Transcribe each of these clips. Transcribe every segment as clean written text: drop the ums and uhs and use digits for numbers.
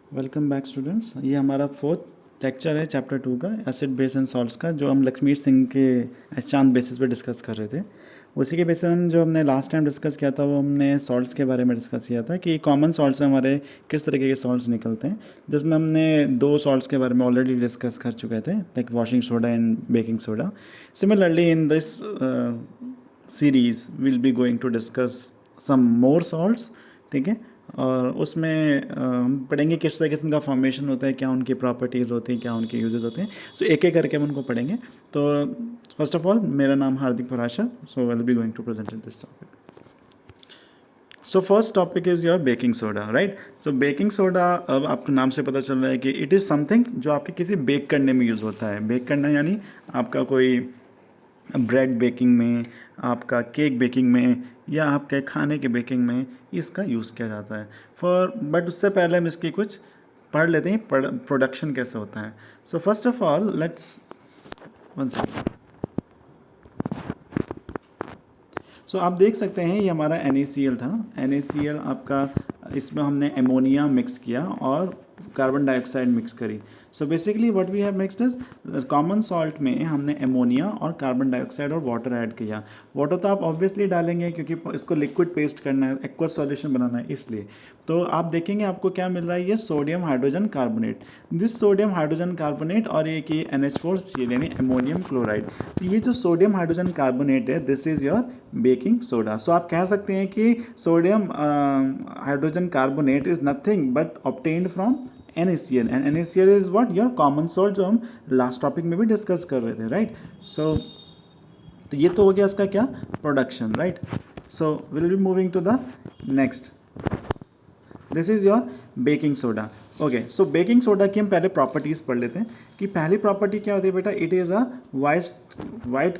Welcome back students. ये हमारा fourth lecture है चैप्टर 2 का, एसिड बेस एंड सॉल्ट्स का, जो हम लक्ष्मीर सिंह के चांद बेसिस पे डिस्कस कर रहे थे। उसी के बेसिस हम जो हमने लास्ट टाइम डिस्कस किया था वो हमने सॉल्ट्स के बारे में डिस्कस किया था कि कॉमन सॉल्ट्स हमारे किस तरीके के सॉल्ट्स निकलते हैं, जिसमें हमने दो सॉल्ट्स के बारे में ऑलरेडी डिस्कस कर चुके थे, like washing soda and baking soda. Similarly in this series will be going to discuss some more salts, ठीक है। और उसमें हम पढ़ेंगे किस तरीके से उनका फॉर्मेशन होता है, क्या उनकी प्रॉपर्टीज़ होती हैं, क्या उनके यूजेस होते हैं। सो एक एक करके हम उनको पढ़ेंगे। तो फर्स्ट ऑफ ऑल, मेरा नाम Hardik Parashar, so I will be going to present this topic. So first topic is your baking soda, right. So baking soda, अब आपको नाम से पता चल रहा है कि इट इज़ समथिंग जो आपके किसी बेक करने में यूज़ होता है। बेक करना यानी आपका कोई ब्रेड बेकिंग में, आपका केक बेकिंग में, या आपके खाने के बेकिंग में इसका यूज़ किया जाता है। बट उससे पहले हम इसकी कुछ पढ़ लेते हैं, प्रोडक्शन कैसे होता है। So first of all let's one second. So आप देख सकते हैं ये हमारा NaCl था। NaCl आपका, इसमें हमने एमोनिया मिक्स किया और कार्बन डाइऑक्साइड मिक्स करी। So basically what we have mixed is common salt में हमने एमोनिया और कार्बन डाइऑक्साइड और वाटर ऐड किया। वाटर तो आप ऑब्वियसली डालेंगे क्योंकि इसको लिक्विड पेस्ट करना है, एक्वा सॉल्यूशन बनाना है, इसलिए। तो आप देखेंगे आपको क्या मिल रहा है, ये sodium hydrogen carbonate. This sodium hydrogen carbonate और एक ये NH4Cl यानी अमोनियम क्लोराइड। तो ये जो सोडियम हाइड्रोजन कार्बोनेट है, this is your baking soda. So आप कह सकते हैं कि sodium hydrogen carbonate is nothing but obtained from NaCl, and NaCl is what, your common salt, जो हम लास्ट टॉपिक में भी डिस्कस कर रहे थे, राइट। सो तो ये तो हो गया इसका क्या, production, right. So will be moving to the next. This is your baking soda. Okay, so baking soda की हम पहले प्रॉपर्टीज़ पढ़ लेते हैं कि पहली प्रॉपर्टी क्या होती है बेटा, it is a white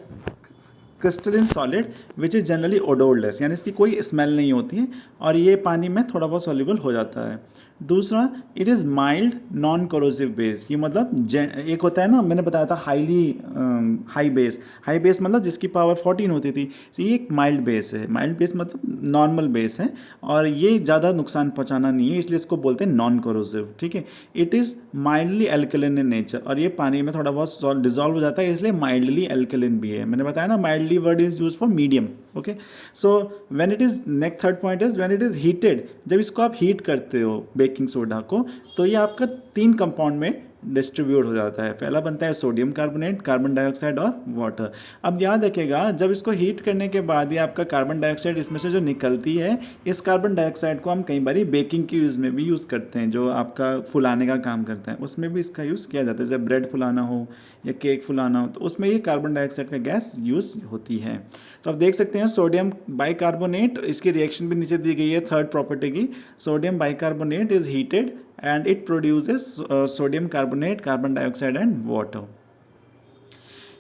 crystalline solid which is generally odourless, यानी इसकी कोई स्मेल नहीं होती है और ये पानी में थोड़ा बहुत सॉल्युबल हो जाता है। दूसरा, it is mild non corrosive base. ये मतलब एक होता है ना, मैंने बताया था हाई बेस। हाई बेस मतलब जिसकी पावर 14 होती थी, तो ये एक माइल्ड बेस है। माइल्ड बेस मतलब नॉर्मल बेस है और ये ज़्यादा नुकसान पहुंचाना नहीं है, इसलिए इसको बोलते हैं नॉन कोरोसिव, ठीक है। It is mildly alkaline in nature, और ये पानी में थोड़ा बहुत डिजॉल्व हो जाता है, इसलिए माइल्डली एल्कलिन भी है। मैंने बताया ना, mildly word is use for medium, okay. So when it is, next third point is when it is heated, जब इसको आप हीट करते हो बेकिंग सोडा को, तो ये आपका 3 कंपाउंड में डिस्ट्रीब्यूट हो जाता है। पहला बनता है सोडियम कार्बोनेट, कार्बन डाइऑक्साइड और वाटर। अब याद रखिएगा, जब इसको हीट करने के बाद ये आपका कार्बन डाइऑक्साइड इसमें से जो निकलती है, इस कार्बन डाइऑक्साइड को हम कई बार बेकिंग के यूज़ में भी यूज़ करते हैं, जो आपका फुलाने का काम करता है, उसमें भी इसका यूज़ किया जाता है। जब ब्रेड फुलाना हो या केक फुलाना हो, तो उसमें ये कार्बन डाइऑक्साइड का गैस यूज़ होती है। तो आप देख सकते हैं सोडियम बाइकार्बोनेट, इसकी रिएक्शन भी नीचे दी गई है थर्ड प्रॉपर्टी की। Sodium bicarbonate is heated and it produces sodium carbonate, carbon dioxide and water।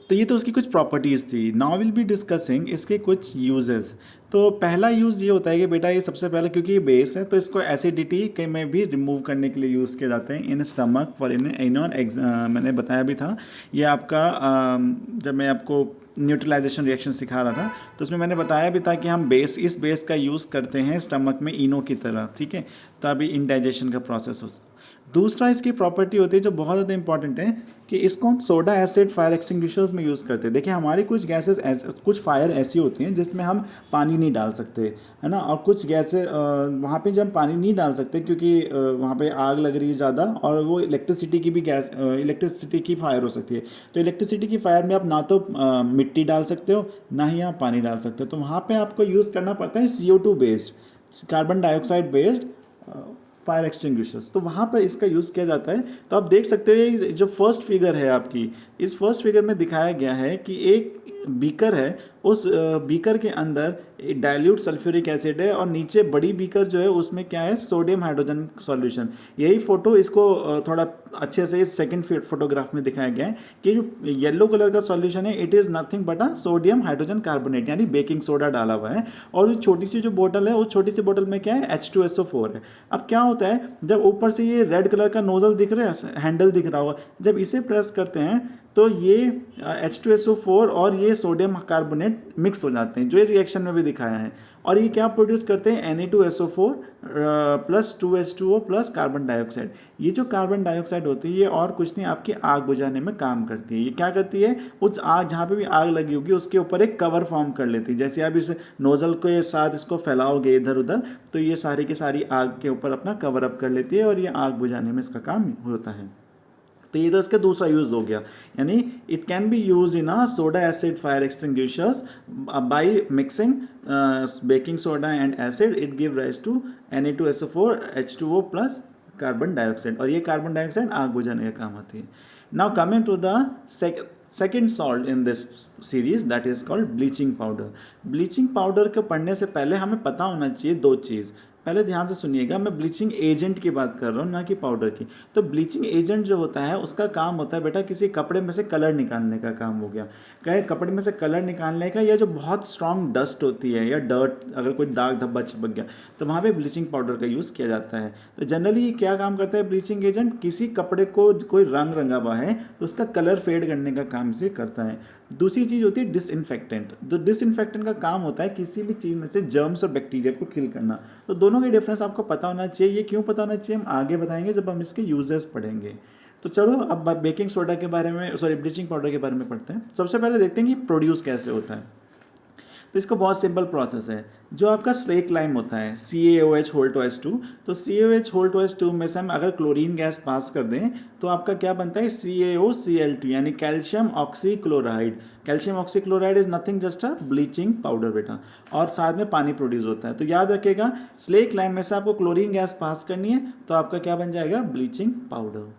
तो ये तो उसकी कुछ प्रॉपर्टीज़ थी। नाउ विल बी डिस्कसिंग इसके कुछ यूजेस। तो पहला यूज़ ये होता है कि बेटा, ये सबसे पहले क्योंकि ये बेस है तो इसको एसिडिटी के में भी रिमूव करने के लिए यूज़ किए जाते हैं इन स्टमक फॉर इन मैंने बताया भी था ये आपका, जब मैं आपको न्यूट्रलाइजेशन रिएक्शन सिखा रहा था तो उसमें मैंने बताया भी था कि हम इस बेस का यूज़ करते हैं स्टमक में इनो की तरह, ठीक है, तभी इंडाइजेशन का प्रोसेस हो। दूसरा इसकी प्रॉपर्टी होती है जो बहुत ज़्यादा इंपॉर्टेंट है, कि इसको हम सोडा एसिड फायर एक्सटिंग्विशर्स में यूज़ करते हैं। देखिए, हमारी कुछ गैसेस कुछ फायर ऐसी होती हैं जिसमें हम पानी नहीं डाल सकते, है ना, और कुछ गैसें वहाँ पे जब हम पानी नहीं डाल सकते क्योंकि वहाँ पे आग लग रही है ज़्यादा, और वो इलेक्ट्रिसिटी की भी इलेक्ट्रिसिटी की फायर हो सकती है। तो इलेक्ट्रिसिटी की फायर में आप ना तो मिट्टी डाल सकते हो, ना ही आप पानी डाल सकते हो। तो वहाँ पर आपको यूज़ करना पड़ता है CO2 based, carbon dioxide based fire extinguishers. तो वहाँ पर इसका यूज़ किया जाता है। तो आप देख सकते हो जो फर्स्ट फिगर है आपकी, इस फर्स्ट फिगर में दिखाया गया है कि एक बीकर है, उस बीकर के अंदर डाइल्यूट सल्फ्यूरिक एसिड है और नीचे बड़ी बीकर जो है उसमें क्या है, सोडियम हाइड्रोजन सॉल्यूशन। यही फोटो इसको थोड़ा अच्छे से सेकंड फोटोग्राफ में दिखाया गया है कि जो येलो कलर का सॉल्यूशन है, it is nothing but a sodium hydrogen carbonate, यानी बेकिंग सोडा डाला हुआ है। और जो छोटी सी जो बोतल है, उस छोटी सी बोतल में क्या है, H2SO4 है। अब क्या होता है, जब ऊपर से ये रेड कलर का नोजल दिख रहा है, हैंडल दिख रहा होगा, जब इसे प्रेस करते हैं तो ये H2SO4 और ये सोडियम कार्बोनेट मिक्स हो जाते हैं, जो ये रिएक्शन में भी दिखाया है। और ये क्या प्रोड्यूस करते हैं, Na2SO4 plus 2H2O plus carbon dioxide. ये जो कार्बन डाइऑक्साइड होती है ये और कुछ नहीं आपकी आग बुझाने में काम करती है। ये क्या करती है, उस आग जहाँ पे भी आग लगी होगी उसके ऊपर एक कवर फॉर्म कर लेती है। जैसे आप इस नोजल के साथ इसको फैलाओगे इधर उधर तो ये सारी की सारी आग के ऊपर अपना कवर अप कर लेती है और ये आग बुझाने में इसका काम होता है। तो ये तो इसका दूसरा यूज हो गया, यानी it can be use in a soda acid fire extinguishers by mixing baking soda and acid, it give rise to Na2SO4 H2O plus carbon dioxide, और ये कार्बन डाइऑक्साइड आग बुझाने का काम आती है। Now coming to the second salt in this series that is called bleaching powder. Bleaching powder को पढ़ने से पहले हमें पता होना चाहिए दो चीज़। पहले ध्यान से सुनिएगा, मैं ब्लीचिंग एजेंट की बात कर रहा हूँ ना कि पाउडर की। तो ब्लीचिंग एजेंट जो होता है उसका काम होता है बेटा किसी कपड़े में से कलर निकालने का काम हो गया। कहे कपड़े में से कलर निकालने का, या जो बहुत स्ट्रॉन्ग डस्ट होती है या डर्ट, अगर कोई दाग धब्बा चिपक गया तो वहाँ पे ब्लीचिंग पाउडर का यूज़ किया जाता है। तो जनरली क्या काम करता है ब्लीचिंग एजेंट, किसी कपड़े को कोई रंग रंगा हुआ है तो उसका कलर फेड करने का काम से करता है। दूसरी चीज़ होती है डिसइंफेक्टेंट। तो डिसइंफेक्टेंट का काम होता है किसी भी चीज़ में से जर्म्स और बैक्टीरिया को किल करना। तो दोनों का डिफरेंस आपको पता होना चाहिए। ये क्यों पता होना चाहिए हम आगे बताएंगे जब हम इसके यूजेस पढ़ेंगे। तो चलो अब बेकिंग सोडा के बारे में, सॉरी ब्लीचिंग पाउडर के बारे में पढ़ते हैं। सबसे पहले देखते हैं कि प्रोड्यूस कैसे होता है। तो इसका बहुत सिंपल प्रोसेस है। जो आपका स्लेक लाइम होता है CaOH2, तो CaOH2 में से हम अगर क्लोरीन गैस पास कर दें तो आपका क्या बनता है CaOCl2 यानी calcium oxychloride. Calcium oxychloride is nothing just a bleaching powder बेटा, और साथ में पानी प्रोड्यूस होता है। तो याद रखिएगा स्लेक लाइम में से आपको क्लोरीन गैस पास करनी है तो आपका क्या बन जाएगा, ब्लीचिंग पाउडर।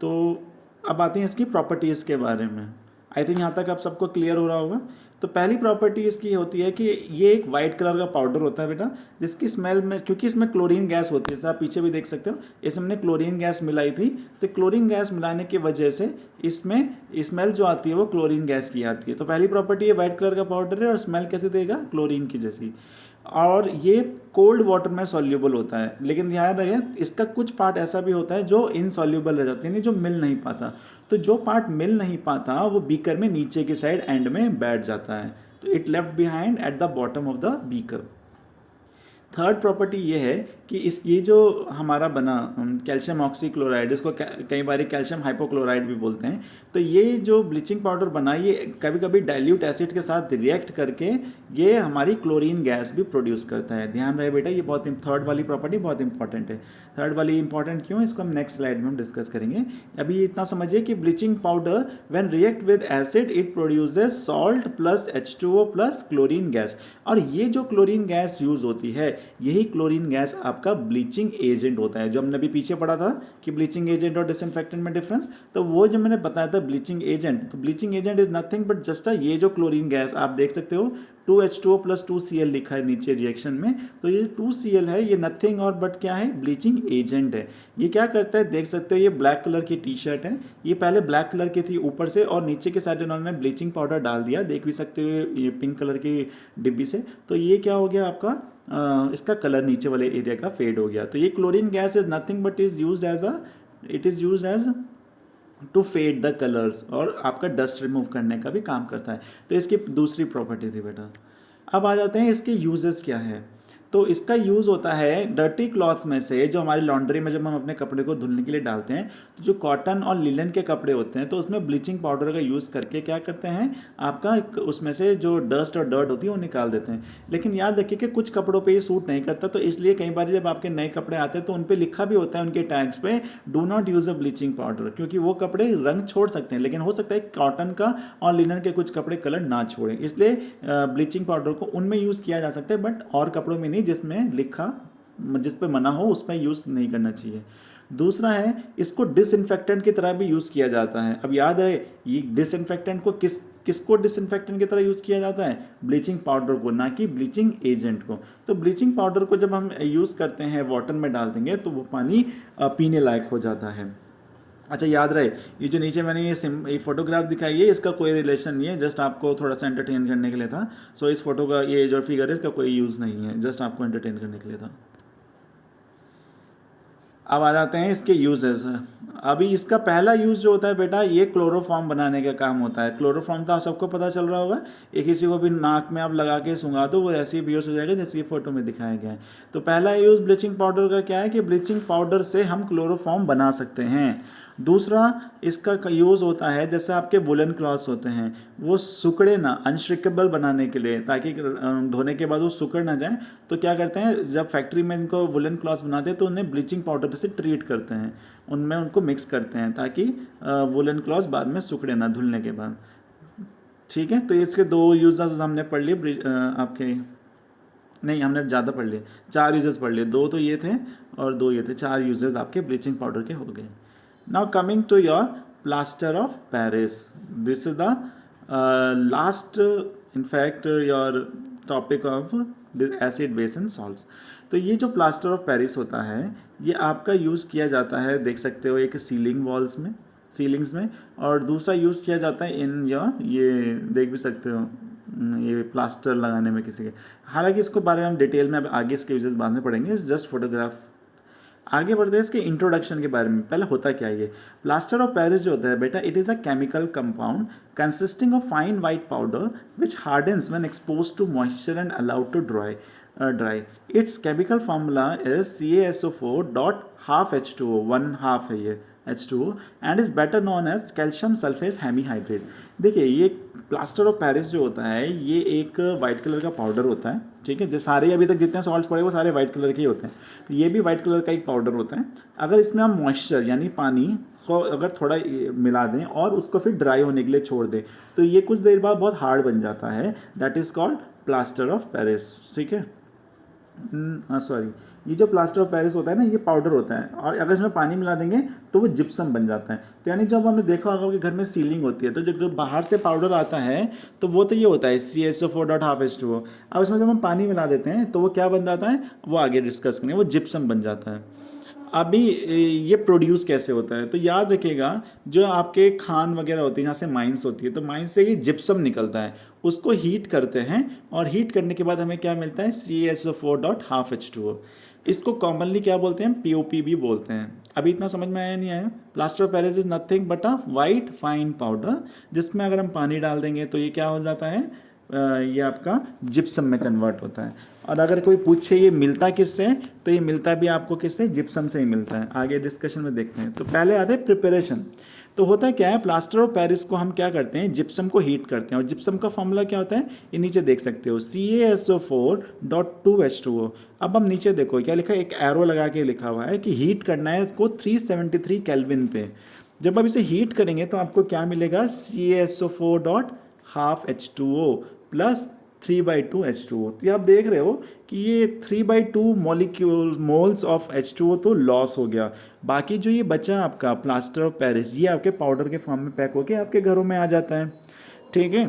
तो अब आते हैं इसकी प्रॉपर्टीज़ के बारे में। आई थिंक यहाँ तक आप सबको क्लियर हो रहा होगा। तो पहली प्रॉपर्टी इसकी होती है कि ये एक वाइट कलर का पाउडर होता है बेटा, जिसकी स्मेल में, क्योंकि इसमें क्लोरीन गैस होती है, जैसे आप पीछे भी देख सकते हो इसमें हमने क्लोरीन गैस मिलाई थी। तो क्लोरीन गैस मिलाने की वजह से इसमें स्मेल जो आती है वो क्लोरीन गैस की आती है। तो पहली प्रॉपर्टी ये वाइट कलर का पाउडर है और स्मेल कैसे देगा, क्लोरीन की जैसी। और ये कोल्ड वाटर में सॉल्यूबल होता है, लेकिन ध्यान रखें इसका कुछ पार्ट ऐसा भी होता है जो इनसॉल्यूबल रह जाते हैं, यानी जो मिल नहीं पाता। तो जो पार्ट मिल नहीं पाता वो बीकर में नीचे की साइड एंड में बैठ जाता है, तो it left behind at the bottom of the beaker. Third property ये है कि ये जो हमारा बना कैल्शियम ऑक्सीक्लोराइड, इसको कई बार कैल्शियम हाइपोक्लोराइड भी बोलते हैं। तो ये जो ब्लीचिंग पाउडर बना ये कभी कभी डाइल्यूट एसिड के साथ रिएक्ट करके ये हमारी क्लोरीन गैस भी प्रोड्यूस करता है। ध्यान रहे बेटा, ये बहुत थर्ड वाली प्रॉपर्टी बहुत इंपॉर्टेंट है। थर्ड वाली इंपॉर्टेंट क्यों, इसको हम नेक्स्ट स्लाइड में हम डिस्कस करेंगे। अभी इतना समझिए कि bleaching powder when react with acid it produces salt plus H2O plus chlorine gas. और ये जो क्लोरीन गैस यूज होती है यही क्लोरीन गैस आपका ब्लीचिंग एजेंट होता है। जो हमने अभी पीछे पढ़ा था कि ब्लीचिंग एजेंट और डिसइंफेक्टेंट में डिफरेंस, तो वो जो मैंने बताया था ब्लीचिंग एजेंट, तो bleaching agent is nothing but just ये जो क्लोरीन गैस आप देख सकते हो 2H2O प्लस 2Cl लिखा है नीचे रिएक्शन में, तो ये 2Cl है, ये नथिंग और बट क्या है, ब्लीचिंग एजेंट है। ये क्या करता है देख सकते हो, ये ब्लैक कलर की टी शर्ट है, ये पहले ब्लैक कलर की थी ऊपर से और नीचे के साइड इन्होंने ब्लीचिंग पाउडर डाल दिया, देख भी सकते हो ये पिंक कलर की डिब्बी से। तो ये क्या हो गया आपका इसका कलर नीचे वाले एरिया का फेड हो गया। तो ये chlorine gas is nothing but is used as to fade the colours और आपका डस्ट रिमूव करने का भी काम करता है। तो इसकी दूसरी प्रॉपर्टी थी बेटा। अब आ जाते हैं इसके यूजेस क्या है। तो इसका यूज़ होता है डर्टी क्लॉथ्स में से, जो हमारी लॉन्ड्री में जब हम अपने कपड़े को धुलने के लिए डालते हैं तो जो कॉटन और लिनन के कपड़े होते हैं तो उसमें ब्लीचिंग पाउडर का यूज़ करके क्या करते हैं आपका उसमें से जो डस्ट और डर्ट होती है वो निकाल देते हैं। लेकिन याद रखिए कि कुछ कपड़ों पे ये सूट नहीं करता, तो इसलिए कई बार जब आपके नए कपड़े आते हैं तो उन पर लिखा भी होता है उनके टैग्स पे do not use a bleaching powder, क्योंकि वो कपड़े रंग छोड़ सकते हैं, लेकिन हो सकता है कॉटन का और लिनन के कुछ कपड़े कलर ना छोड़ें, इसलिए ब्लीचिंग पाउडर को उनमें यूज़ किया जा सकता है बट और कपड़ों में नहीं जिसमें लिखा जिस पे मना हो उसमें यूज़ नहीं करना चाहिए। दूसरा है इसको डिसइंफेक्टेंट की तरह भी यूज़ किया जाता है। अब याद रहे ये डिसइंफेक्टेंट को किसको डिसइंफेक्टेंट की तरह यूज़ किया जाता है, ब्लीचिंग पाउडर को, ना कि ब्लीचिंग एजेंट को। तो ब्लीचिंग पाउडर को जब हम यूज़ करते हैं वाटर में डाल देंगे तो वो पानी पीने लायक हो जाता है। अच्छा याद रहे ये जो नीचे मैंने ये फोटोग्राफ दिखाई है इसका कोई रिलेशन नहीं है, जस्ट आपको थोड़ा सा एंटरटेन करने के लिए था। सो इस फोटो का ये जो फिगर है इसका कोई यूज़ नहीं है, जस्ट आपको एंटरटेन करने के लिए था। अब आ जाते हैं इसके यूजेस। अभी इसका पहला यूज़ जो होता है बेटा, ये क्लोरोफॉर्म बनाने का काम होता है। क्लोरोफॉर्म तो आप सबको पता चल रहा होगा, ये किसी को भी नाक में आप लगा के सूंघा दो वो ऐसे ही बेहोश हो जाएगा जैसे ये फोटो में दिखाया गया है। तो पहला यूज़ ब्लीचिंग पाउडर का क्या है कि ब्लीचिंग पाउडर से हम क्लोरोफॉर्म बना सकते हैं। दूसरा इसका यूज़ होता है जैसे आपके वुलन क्लॉथ्स होते हैं, वो सुकड़े ना, अनश्रिकेबल बनाने के लिए, ताकि धोने के बाद वो सुकड़ ना जाए। तो क्या करते हैं, जब फैक्ट्री में इनको वुलन क्लॉथ्स बनाते हैं तो उन्हें ब्लीचिंग पाउडर से ट्रीट करते हैं, उनमें उनको मिक्स करते हैं ताकि वुलन क्लॉथ्स बाद में सुकड़े ना धुलने के बाद। ठीक है, तो इसके दो यूजेस हमने पढ़ लिए आपके, नहीं हमने ज़्यादा पढ़ लिए, 4 यूजेस पढ़ लिए, 2 तो ये थे और 2 ये थे, 4 यूजेस आपके ब्लीचिंग पाउडर के हो गए। Now coming to your plaster of Paris, this is the last in fact your topic of acid base and salts. तो ये जो प्लास्टर ऑफ पेरिस होता है ये आपका यूज़ किया जाता है, देख सकते हो, एक सीलिंग वॉल्स में, सीलिंग्स में, और दूसरा यूज़ किया जाता है इन योर, ये देख भी सकते हो, ये प्लास्टर लगाने में किसी के। हालांकि इसको बारे में हम डिटेल में अब आगे इसके यूजेस बाद में पढ़ेंगे, जस्ट फोटोग्राफ। आगे बढ़ते हैं इसके इंट्रोडक्शन के बारे में। पहले होता क्या है ये प्लास्टर ऑफ पेरिस जो होता है बेटा, it is a chemical compound consisting of fine white powder which hardens when expose to moisture and allowed to dry. Its chemical formula is CaSO4 dot half H2O, 1/2 है ये H2O, and is better known as calcium sulphate hemihydrate. देखिए ये plaster of Paris जो होता है ये एक white colour का पाउडर होता है, ठीक है, जो सारे अभी तक जितने सॉल्ट्स पड़े वो सारे वाइट कलर के ही होते हैं, तो ये भी वाइट कलर का एक पाउडर होता है। अगर इसमें हम मॉइस्चर यानी पानी को अगर थोड़ा मिला दें और उसको फिर ड्राई होने के लिए छोड़ दें तो ये कुछ देर बाद बहुत हार्ड बन जाता है, that is called plaster of Paris. ठीक है, सॉरी, ये जो प्लास्टर ऑफ पेरिस होता है ना ये पाउडर होता है, और अगर इसमें पानी मिला देंगे तो वो जिप्सम बन जाता है। तो यानी जब हमने देखा होगा कि घर में सीलिंग होती है तो जब बाहर से पाउडर आता है तो वो तो ये होता है CaSO4 डॉट हाफ H2O। अब इसमें जब हम पानी मिला देते हैं तो वो क्या बन जाता है, वो आगे डिस्कस करेंगे, वो जिप्सम बन जाता है। अभी ये प्रोड्यूस कैसे होता है, तो याद रखिएगा जो आपके खान वगैरह होती है जहाँ से माइंस होती है, तो माइंस से ही जिप्सम निकलता है, उसको हीट करते हैं और हीट करने के बाद हमें क्या मिलता है CaSO4 डॉट हाफ H2O। इसको कॉमनली क्या बोलते हैं, POP भी बोलते हैं। अभी इतना समझ में आया नहीं आया? Plaster of Paris is nothing but a white fine powder जिसमें अगर हम पानी डाल देंगे तो ये क्या हो जाता है, ये आपका जिप्सम में कन्वर्ट होता है। और अगर कोई पूछे ये मिलता किससे है, तो ये मिलता भी आपको किससे, जिप्सम से ही मिलता है। आगे डिस्कशन में देखते हैं। तो पहले आते हैं प्रिपरेशन। तो होता क्या है, प्लास्टर ऑफ पेरिस को हम क्या करते हैं, जिप्सम को हीट करते हैं, और जिप्सम का फॉर्मूला क्या होता है, ये नीचे देख सकते हो CaSO4 डॉट 2H2O। अब हम नीचे देखो क्या लिखा है, एक एरो लगा के लिखा हुआ है कि हीट करना है इसको 373 केल्विन पे। जब आप इसे हीट करेंगे तो आपको क्या मिलेगा, CaSO4 dot half H2O plus 3/2 H2O। तो ये आप देख रहे हो कि ये 3/2 मॉलिक्यूल मोल्स ऑफ H2O तो लॉस हो गया। बाकी जो ये बचा आपका प्लास्टर ऑफ पेरिस, ये आपके पाउडर के फॉर्म में पैक होके आपके घरों में आ जाता है। ठीक है,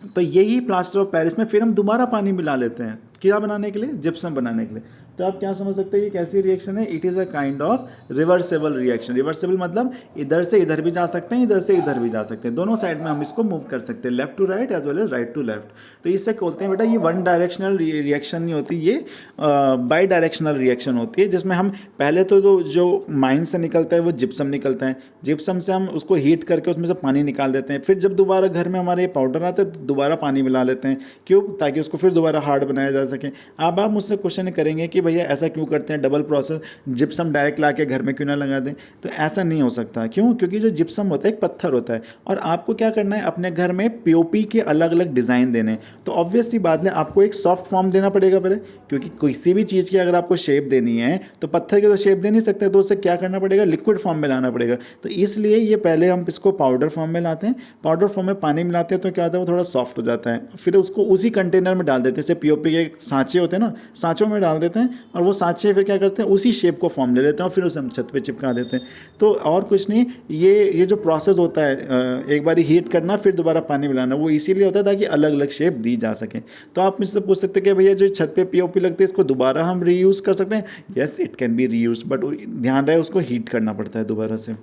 तो यही प्लास्टर ऑफ पेरिस में फिर हम दोबारा पानी मिला लेते हैं, क्या बनाने के लिए, जिप्सम बनाने के लिए। तो आप क्या समझ सकते हैं ये कैसी रिएक्शन है, it is a kind of reversible reaction. Reversible मतलब इधर से इधर भी जा सकते हैं, इधर से इधर भी जा सकते हैं, दोनों साइड में हम इसको मूव कर सकते हैं, left to right as well as right to left. तो इससे बोलते हैं बेटा ये वन डायरेक्शनल रिएक्शन नहीं होती, ये बाई डायरेक्शनल रिएक्शन होती है, जिसमें हम पहले तो जो माइन से निकलता है वो जिप्सम निकलता है, जिप्सम से हम उसको हीट करके उसमें से पानी निकाल देते हैं, फिर जब दोबारा घर में हमारे ये पाउडर आता है तो दोबारा पानी मिला लेते हैं, क्यों, ताकि उसको फिर दोबारा हार्ड बनाया जा सके। अब आप मुझसे क्वेश्चन करेंगे कि भैया ऐसा क्यों करते हैं, डबल प्रोसेस, जिप्सम डायरेक्ट ला के घर में क्यों ना लगा दें। तो ऐसा नहीं हो सकता, क्यों, क्योंकि जो जिप्सम होता है एक पत्थर होता है, और आपको क्या करना है, अपने घर में POP के अलग अलग डिज़ाइन देने हैं। तो ऑब्वियस सी बात है आपको एक सॉफ्ट फॉर्म देना पड़ेगा पहले, क्योंकि किसी भी चीज़ की अगर आपको शेप देनी है तो पत्थर की तो शेप दे नहीं सकते, तो उसे क्या करना पड़ेगा, लिक्विड फॉर्म में लाना पड़ेगा। तो इसलिए ये पहले हम इसको पाउडर फॉर्म में लाते हैं, पाउडर फॉर्म में पानी मिलाते हैं तो क्या होता है, वो थोड़ा सॉफ्ट हो जाता है, फिर उसको उसी कंटेनर में डाल देते हैं, जैसे POP के सांचे होते हैं ना, सांचों में डाल देते हैं, और वो सांचे फिर क्या करते हैं, उसी शेप को फॉर्म ले लेते हैं और फिर उसे हम छत पे चिपका देते हैं। तो और कुछ नहीं, ये जो प्रोसेस होता है, एक बार हीट करना फिर दोबारा पानी मिलाना, वो इसीलिए होता है ताकि अलग अलग शेप दी जा सके। तो आप मुझसे पूछ सकते हैं कि भैया जो छत पे POP लगती है इसको दोबारा हम रीयूज़ कर सकते हैं, yes it can B reuse, but ध्यान रहे उसको हीट करना पड़ता है दोबारा से।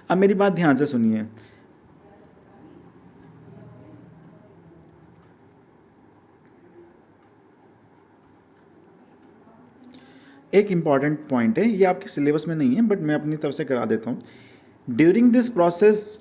अब मेरी बात ध्यान से सुनिए, एक इम्पॉर्टेंट पॉइंट है, ये आपके सिलेबस में नहीं है बट मैं अपनी तरफ से करा देता हूँ. During this process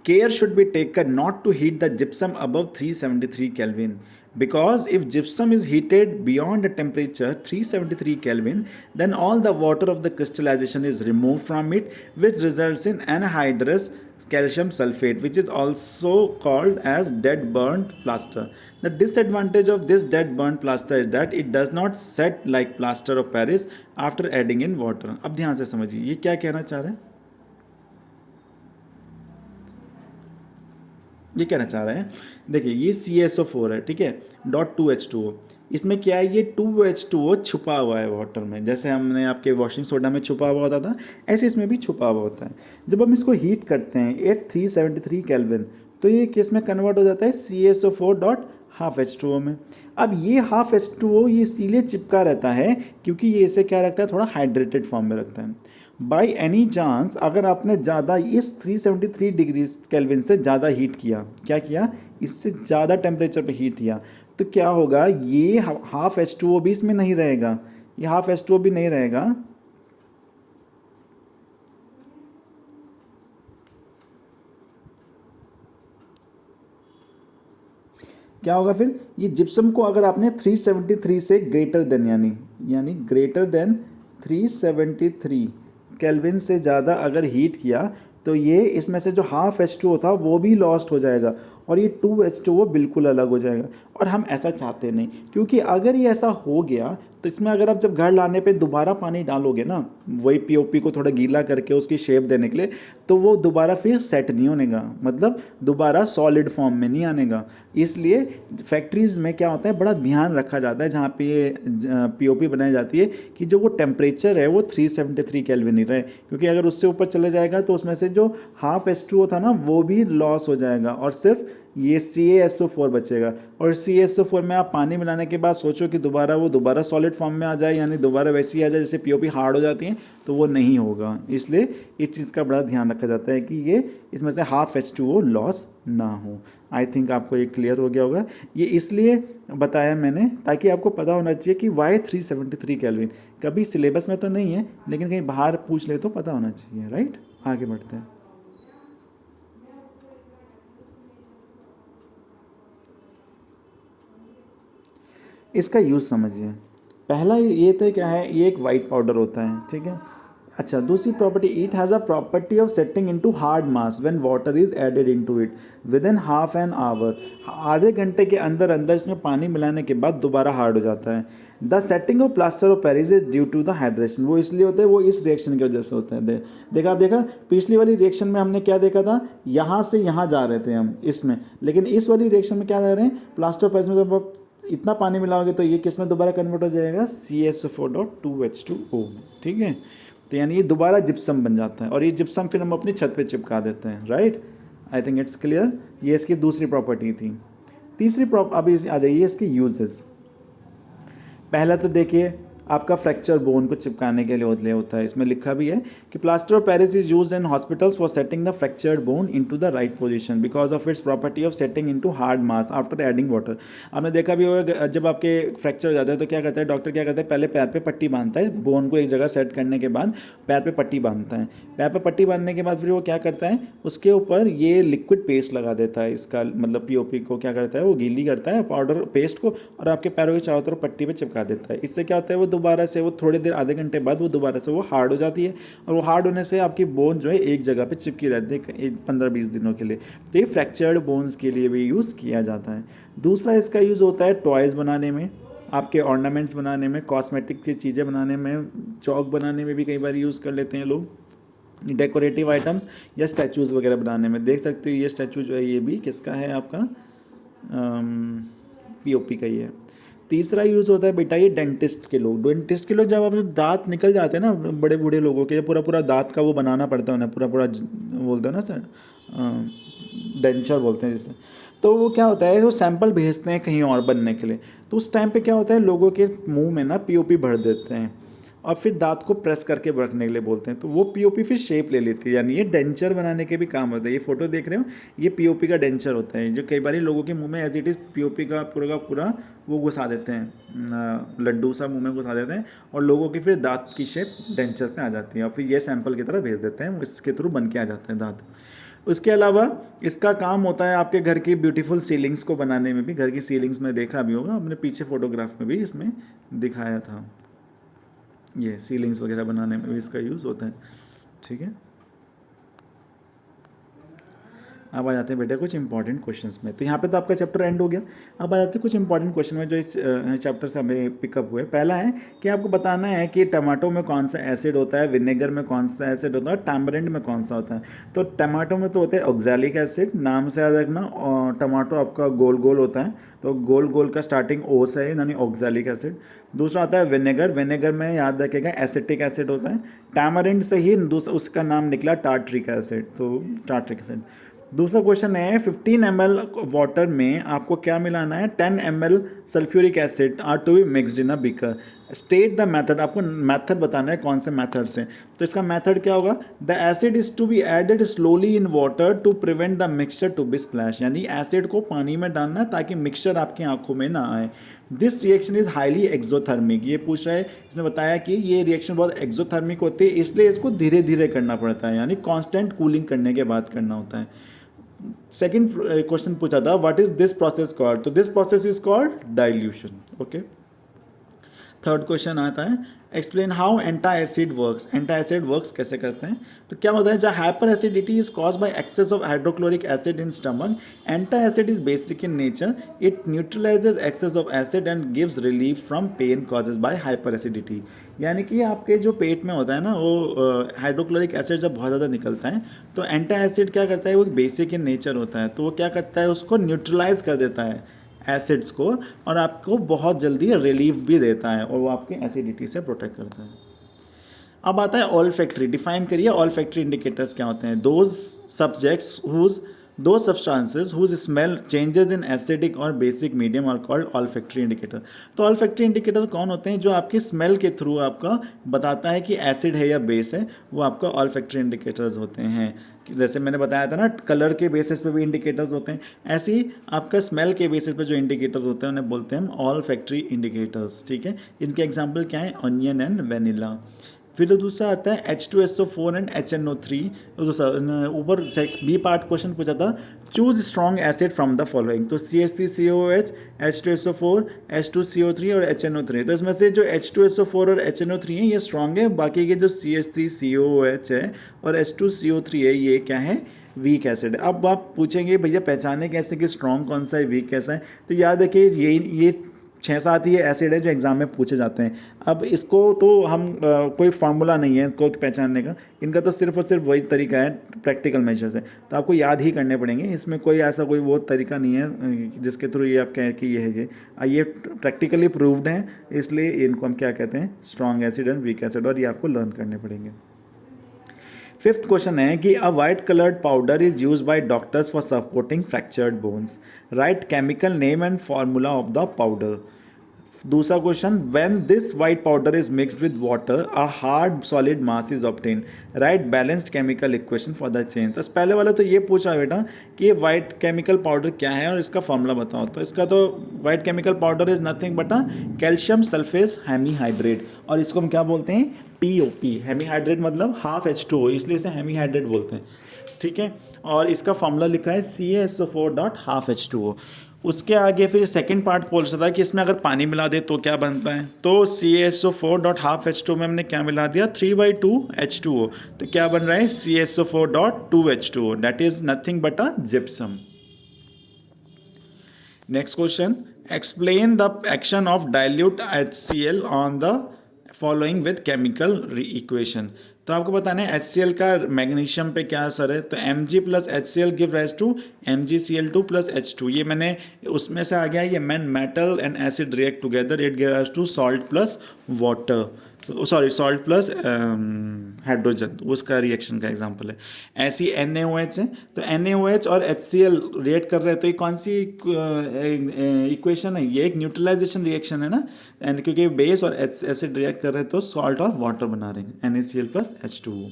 care should be taken not to heat the gypsum above 373 Kelvin, because if gypsum is heated beyond a temperature 373 Kelvin, then all the water of the crystallization is removed from it, which results in anhydrous calcium sulfate, which is also called as dead burnt plaster. The disadvantage of this dead burnt plaster is that it does not set like plaster of Paris after adding in water. अब ध्यान से समझिए ये क्या कहना चाह रहे हैं. ये कहना चाह रहे हैं, देखिए ये CaSO4 है, ठीक है, .2H2O. इसमें क्या है, ये 2H2O छुपा हुआ है वाटर में. जैसे हमने आपके वॉशिंग सोडा में छुपा हुआ होता था, ऐसे इसमें भी छुपा हुआ होता है. जब हम इसको हीट करते हैं एट 373 केल्विन, तो ये किस में कन्वर्ट हो जाता है, CaSO4.12H2O में. अब ये हाफ H2O ये इसीलिए चिपका रहता है क्योंकि ये इसे क्या रखता है, थोड़ा हाइड्रेटेड फॉर्म में रखता है. बाई एनी चांस अगर आपने ज़्यादा इस 373 डिग्री केल्विन से ज़्यादा हीट किया, क्या किया, इससे ज़्यादा टेम्परेचर पे हीट किया, तो क्या होगा, ये हाफ H2O भी इसमें नहीं रहेगा, ये हाफ H2O भी नहीं रहेगा. क्या होगा फिर, ये जिप्सम को अगर आपने 373 से ग्रेटर देन यानी ग्रेटर देन 373 केल्विन से ज़्यादा अगर हीट किया, तो ये इसमें से जो हाफ H2O था वो भी लॉस्ट हो जाएगा और ये 2H2O बिल्कुल अलग हो जाएगा. और हम ऐसा चाहते नहीं, क्योंकि अगर ये ऐसा हो गया तो इसमें अगर आप जब घर लाने पे दोबारा पानी डालोगे ना, वही POP को थोड़ा गीला करके उसकी शेप देने के लिए, तो वो दोबारा फिर सेट नहीं होनेगा, मतलब दोबारा सॉलिड फॉर्म में नहीं आनेगा. इसलिए फैक्ट्रीज़ में क्या होता है, बड़ा ध्यान रखा जाता है जहाँ पे ये POP बनाई जाती है कि जो वो टेम्परेचर है वो 373 केल्विन ही रहे, क्योंकि अगर उससे ऊपर चले जाएगा तो उसमें से जो हाफ H2O था ना वो भी लॉस हो जाएगा और सिर्फ ये CaSO4 बचेगा. और CaSO4 में आप पानी मिलाने के बाद सोचो कि दोबारा सॉलिड फॉर्म में आ जाए, यानी दोबारा वैसी आ जाए जैसे POP हार्ड हो जाती हैं, तो वो नहीं होगा. इसलिए इस चीज़ का बड़ा ध्यान रखा जाता है कि ये इसमें से हाफ H2O लॉस ना हो. आई थिंक आपको ये क्लियर हो गया होगा. ये इसलिए बताया मैंने ताकि आपको पता होना चाहिए कि वाई 373 केल्विन. कभी सिलेबस में तो नहीं है लेकिन कहीं बाहर पूछ ले तो पता होना चाहिए, राइट. आगे बढ़ते हैं. इसका यूज़ समझिए. पहला ये तो क्या है, ये एक वाइट पाउडर होता है, ठीक है. अच्छा, दूसरी property, it has a property of setting into hard mass when water is added into it within half an hour. आधे घंटे के अंदर अंदर इसमें पानी मिलाने के बाद दोबारा हार्ड हो जाता है. The setting of plaster of Paris is due to the hydration. वो इसलिए होता है, वो इस रिएक्शन की वजह से होता है. देखा पिछली वाली रिएक्शन में हमने क्या देखा था, यहाँ से यहाँ जा रहे थे हम इसमें, लेकिन इस वाली रिएक्शन में क्या जा रहे हैं, प्लास्टर ऑफ पेरिस में जब आप इतना पानी मिलाओगे तो ये किस में दोबारा कन्वर्ट हो जाएगा, CaSO4.2H2O में, ठीक है. तो यानी ये दोबारा जिप्सम बन जाता है और ये जिप्सम फिर हम अपनी छत पे चिपका देते हैं, right. I think it's clear. ये इसकी दूसरी प्रॉपर्टी थी. तीसरी अभी आ जाइए इसके यूजेस. पहला तो देखिए आपका फ्रैक्चर बोन को चिपकाने के लिए होता है. इसमें लिखा भी है कि plaster of Paris is used in hospitals for setting the fractured bone into the right position because of its property of setting into hard mass after adding water. आपने देखा भी होगा जब आपके फ्रैक्चर हो जाता है तो क्या करता है डॉक्टर, क्या करता है, पहले पैर पे पट्टी बांधता है. बोन को एक जगह सेट करने के बाद पैर पे पट्टी बांधता है. पैर पे पट्टी बांधने के बाद फिर वो क्या करता है, उसके ऊपर ये लिक्विड पेस्ट लगा देता है. इसका मतलब POP को क्या करता है, वो गीली करता है पाउडर पेस्ट को और आपके पैरों के चारों तरफ पट्टी पे चिपका देता है. इससे क्या होता है, वो दोबारा से वो थोड़ी देर आधे घंटे बाद वो दोबारा से वो हार्ड हो जाती है और वो हार्ड होने से आपकी बोन जो है एक जगह पे चिपकी रहती है 15-20 दिनों के लिए. तो ये फ्रैक्चर्ड बोन्स के लिए भी यूज़ किया जाता है. दूसरा इसका यूज़ होता है टॉयज़ बनाने में, आपके ऑर्नामेंट्स बनाने में, कॉस्मेटिक की चीज़ें बनाने में, चौक बनाने में भी कई बार यूज़ कर लेते हैं लोग, डेकोरेटिव आइटम्स या स्टैचूज़ वगैरह बनाने में. देख सकते हो ये स्टैचू जो है ये भी किसका है, आपका POP का ही है. तीसरा यूज़ होता है बेटा ये डेंटिस्ट के लोग जब अपने दांत निकल जाते हैं ना, बड़े बूढ़े लोगों के पूरा दांत का वो बनाना पड़ता है उन्हें, पूरा बोलते हैं ना सर, डेंचर बोलते हैं जिसे. तो वो क्या होता है, वो सैंपल भेजते हैं कहीं और बनने के लिए. तो उस टाइम पे क्या होता है, लोगों के मुंह में ना POP भर देते हैं और फिर दांत को प्रेस करके रखने के लिए बोलते हैं। तो वो पीओपी फिर शेप ले लेती है, यानी ये डेंचर बनाने के भी काम होता है। ये फोटो देख रहे हो, ये पीओपी का डेंचर होता है, जो कई बार लोगों के मुंह में एज इट इज़ पीओपी का पूरा वो घुसा देते हैं, लड्डू सा मुंह में घुसा देते हैं, और लोगों की फिर दांत की शेप डेंचर पे आ जाती है, और फिर ये सैंपल की तरह भेज देते हैं, इसके थ्रू बन के आ जाते हैं दांत। उसके अलावा इसका काम होता है आपके घर की ब्यूटीफुल सीलिंग्स को बनाने में भी। घर की सीलिंग्स में देखा भी होगा अपने पीछे फोटोग्राफ में भी इसमें दिखाया था, ये सीलिंग्स वगैरह बनाने में भी इसका यूज़ होता है। ठीक है, अब आ जाते हैं बेटा कुछ इंपॉर्टेंट क्वेश्चंस में। तो यहाँ पे तो आपका चैप्टर एंड हो गया। अब आ जाते हैं कुछ इंपॉर्टेंट क्वेश्चन में जो इस चैप्टर से हमें पिकअप हुए। पहला है कि आपको बताना है कि टमाटो में कौन सा एसिड होता है, विनेगर में कौन सा एसिड होता है, टैमरिंड में कौन सा होता है। तो टमाटो में तो होता है ऑक्सैलिक एसिड, नाम से याद रखना। और टमाटो आपका गोल गोल होता है, तो गोल गोल का स्टार्टिंग ओ से है, यानी ऑक्सैलिक एसिड। दूसरा आता है विनेगर, विनेगर में याद रखेगा एसिटिक एसिड होता है। टैमरिंड से ही दूसरा उसका नाम निकला टार्ट्रिक एसिड, तो टार्ट्रिक एसिड। दूसरा क्वेश्चन है 15 ml वाटर में आपको क्या मिलाना है, 10 ml sulphuric acid are to be mixed in a beaker. State the method, आपको मेथड बताना है कौन से मेथड से। तो इसका मेथड क्या होगा, the acid is to be added slowly in water to prevent the mixture to be splash, यानी एसिड को पानी में डालना है ताकि मिक्सचर आपकी आंखों में ना आए। This reaction is highly exothermic, ये पूछ रहा है, इसने बताया कि ये रिएक्शन बहुत एक्सोथर्मिक होती है, इसलिए इसको धीरे धीरे करना पड़ता है, यानी कांस्टेंट कूलिंग करने के बाद करना होता है। सेकेंड क्वेश्चन पूछा था what is this process called, तो this process is called dilution. Okay, third question आता है explain how antacid works, antacid works कैसे करते हैं। तो क्या होता है, जब hyperacidity is cause by excess of hydrochloric acid in stomach, antacid is basic in nature, it neutralises excess of acid and gives relief from pain causes by hyperacidity. यानी कि आपके जो पेट में होता है ना, वो hydrochloric acid जब बहुत ज़्यादा निकलता है, तो एंटा एसिड क्या करता है, वो बेसिक इन नेचर होता है, तो वो क्या करता है, उसको न्यूट्रलाइज कर देता है एसिड्स को, और आपको बहुत जल्दी रिलीफ भी देता है, और वो आपके एसिडिटी से प्रोटेक्ट करता है। अब आता है ऑल फैक्ट्री, डिफाइन करिए ऑल फैक्ट्री इंडिकेटर्स क्या होते हैं। दो substances whose smell changes in acidic और basic medium are called olfactory indicator. तो ऑल फैक्ट्री इंडिकेटर कौन होते हैं, जो आपकी स्मेल के थ्रू आपका बताता है कि एसिड है या बेस है, वो आपका ऑल फैक्ट्री इंडिकेटर्स होते हैं। जैसे मैंने बताया था ना, कलर के बेसिस पे भी इंडिकेटर्स होते हैं, ऐसे ही आपका स्मेल के बेसिस पे जो इंडिकेटर्स होते हैं उन्हें बोलते हैं हम ऑल फैक्ट्री इंडिकेटर्स। ठीक है, इनके एग्जांपल क्या है, ऑनियन एंड वेनिला। फिर दूसरा आता है H2SO4 एंड HNO3। दूसरा ऊपर बी पार्ट क्वेश्चन पूछा था, choose strong acid from the following. तो CH3COOH, H2SO4, H2CO3 और HNO3। तो इसमें से जो H2SO4 और HNO3 है ये स्ट्रॉन्ग है, बाकी के जो CH3COOH है और H2CO3 है ये क्या है, वीक एसिड है। अब आप पूछेंगे भैया पहचाने कैसे कि स्ट्रॉन्ग कौन सा है, वीक कैसा है। तो याद रखिए ये 6-7 ये एसिड है जो एग्ज़ाम में पूछे जाते हैं। अब इसको तो हम कोई फार्मूला नहीं है इसको पहचानने का, इनका तो सिर्फ और सिर्फ वही तरीका है प्रैक्टिकल मेजर से, तो आपको याद ही करने पड़ेंगे। इसमें कोई ऐसा कोई वो तरीका नहीं है जिसके थ्रू ये आप कहें कि ये है ये प्रैक्टिकली प्रूव्ड है, इसलिए इनको हम क्या कहते हैं, strong acid and weak acid, और ये आपको लर्न करने पड़ेंगे। फिफ्थ क्वेश्चन है कि a white coloured powder is use by doctors for supporting fractured bones, write chemical name and formula of the powder. दूसरा question, when this white powder is mixed with water a hard solid mass is obtain, write balanced chemical equation for the change. तो पहले वाला तो ये पूछा है बेटा कि ये वाइट केमिकल पाउडर क्या है और इसका फॉर्मूला बताओ। तो इसका तो white chemical powder is nothing but calcium sulphate hemihydrate, और इसको हम क्या बोलते हैं, POP। हेमीहाइड्रेट मतलब हाफ H2O, इसलिए इसे हेमीहाइड्रेट बोलते हैं। ठीक है, और इसका फॉर्मूला लिखा है CaSO4.12H2O। उसके आगे फिर सेकंड पार्ट पूछता था कि इसमें अगर पानी मिला दे तो क्या बनता है। तो CaSO4.12H2O में हमने क्या मिला दिया, 3/2H2O, तो क्या बन रहा है CaSO4.2H2O, that is nothing but a gypsum. Next question, explain the action of dilute HCl on the following with chemical equation. तो आपको बताना है HCl का मैग्नीशियम पे क्या असर है। तो Mg plus HCl give rise to MgCl2 plus H2। ये मैंने उसमें से आ गया, ये metal and acid react together, it give rise to salt plus water. Sorry salt plus hydrogen, तो उसका रिएक्शन का एग्जांपल है। ऐसी NaOH है, तो NaOH और HCl रिएक्ट कर रहे हैं, तो ये कौन सी इक्वेशन है? ये एक न्यूट्रलाइजेशन रिएक्शन है ना, एंड क्योंकि बेस और एसिड रिएक्ट कर रहे हैं तो सॉल्ट और वाटर बना रहे हैं, NaCl प्लस H2O।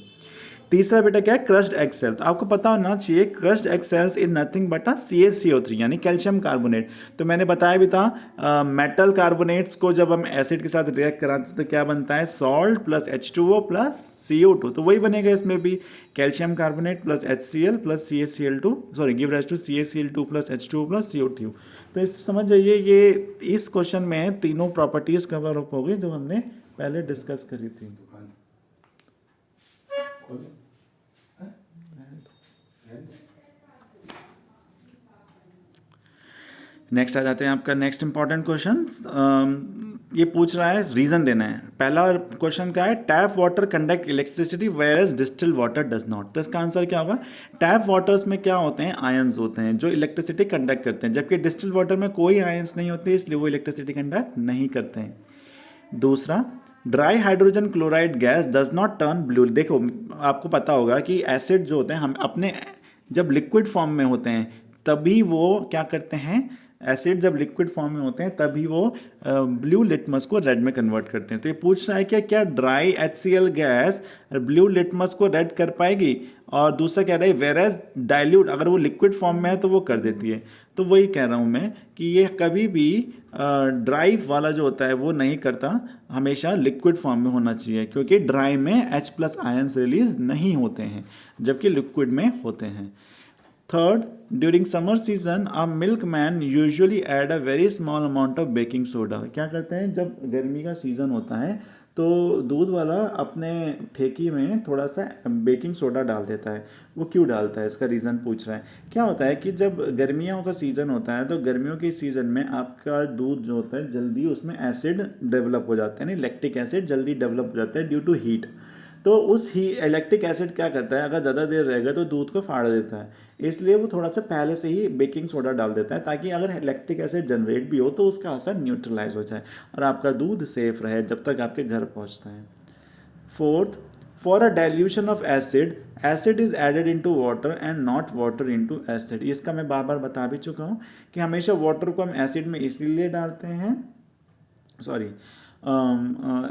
तीसरा बेटा क्या है? Crushed egg shell. तो आपको पता होना चाहिए crushed egg shells is nothing but a CaCO3 यानी कैल्शियम कार्बोनेट। तो मैंने बताया भी था मेटल कार्बोनेट्स को जब हम एसिड के साथ रिएक्ट कराते हैं तो क्या बनता है? Salt plus H2O plus CO2। तो वही बनेगा इसमें भी, calcium carbonate plus HCl plus CaCl2, sorry give rise to CaCl2 plus H2O plus CO2। तो इससे समझ जाइए ये इस क्वेश्चन में तीनों प्रॉपर्टीज कवर अप हो गई जो हमने पहले डिस्कस करी थी। नेक्स्ट आ जाते हैं आपका नेक्स्ट इंपॉर्टेंट क्वेश्चन। ये पूछ रहा है रीजन देना है। पहला क्वेश्चन क्या है? Tap water conduct electricity where as distil water does not. तो इसका आंसर क्या होगा? टैप वाटर्स में क्या होते हैं? आयंस होते हैं जो इलेक्ट्रिसिटी कंडक्ट करते हैं, जबकि डिस्टिल वाटर में कोई आयंस नहीं होते, इसलिए वो इलेक्ट्रिसिटी कंडक्ट नहीं करते हैं। दूसरा, dry hydrogen chloride gas does not turn blue. देखो आपको पता होगा कि एसिड जो होते हैं हम अपने जब लिक्विड फॉर्म में होते हैं तभी वो क्या करते हैं? एसिड जब लिक्विड फॉर्म में होते हैं तभी वो ब्लू लिटमस को रेड में कन्वर्ट करते हैं। तो ये पूछ रहा है कि क्या dry HCl gas blue litmus को रेड कर पाएगी? और दूसरा कह रहा है वेर एज डाइल्यूट, अगर वो लिक्विड फॉर्म में है तो वो कर देती है। तो वही कह रहा हूँ मैं कि ये कभी भी ड्राई वाला जो होता है वो नहीं करता, हमेशा लिक्विड फॉर्म में होना चाहिए, क्योंकि ड्राई में H+ आयंस रिलीज नहीं होते हैं जबकि लिक्विड में होते हैं। Third, during summer season a milkman usually add a very small amount of baking soda. क्या करते हैं जब गर्मी का सीज़न होता है तो दूध वाला अपने ठेकी में थोड़ा सा बेकिंग सोडा डाल देता है। वो क्यों डालता है? इसका रीज़न पूछ रहा है। क्या होता है कि जब गर्मियों का सीज़न होता है तो गर्मियों के सीज़न में आपका दूध जो होता है जल्दी उसमें एसिड डेवलप हो जाता है, यानी लैक्टिक एसिड जल्दी डेवलप हो जाता है ड्यू टू हीट। तो उस ही इलेक्ट्रिक एसिड क्या करता है, अगर ज़्यादा देर रहेगा तो दूध को फाड़ देता है, इसलिए वो थोड़ा सा पहले से ही बेकिंग सोडा डाल देता है ताकि अगर इलेक्ट्रिक एसिड जनरेट भी हो तो उसका असर न्यूट्रलाइज हो जाए और आपका दूध सेफ रहे जब तक आपके घर पहुंचता है। Fourth, for a dilution of acid, acid is added into water and not water into acid. इसका मैं बार बार बता भी चुका हूँ कि हमेशा वाटर को हम एसिड में इसलिए डालते हैं, सॉरी